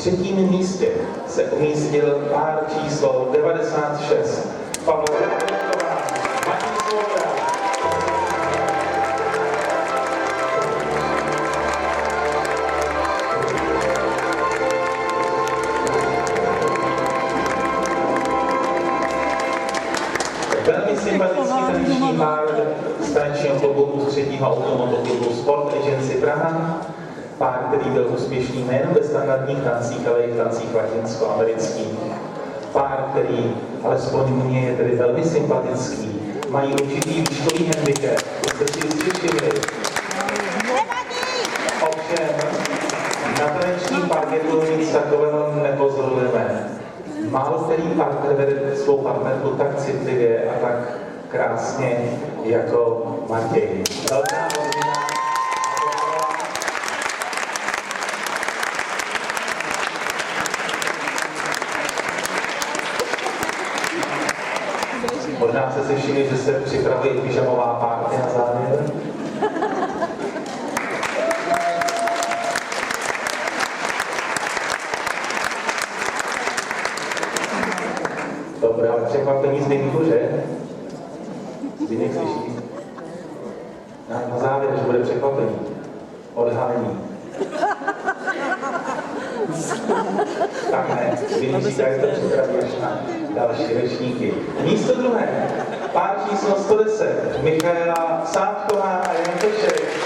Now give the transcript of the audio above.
třetím místě se umístil pár číslo 96. Pavel Kovářová, Matěj Svoboda. Velmi sympatický tradiční pár z tanečního klubu Ústředního automobilklubu Sport Agency Praha. Pár, který byl úspěšný nejen ve standardních tancích, ale i v tancích latinskoamerických. Pár, který alespoň mně je tedy velmi sympatický. Mají určitý výškový handicap, jste si jistě všimli. Ovšem, na tanečním parketu nic takového nepozorujeme. Málo který partner vede svou partnerku tak citlivě a tak krásně jako Matěj. Velká hodina. Možná jste si všimli, že se připravuje pyžamová párty na závěr. Dobré, ale překvapení Zbyňku, že? Zbyněk slyší? Na závěr, že bude překvapení. Odhalení. Tak ne, Zbyněk říká, že to připraví až na další řečníky. Místo druhé, pár číslo 110, Michaela Sádková a Jan Pešek.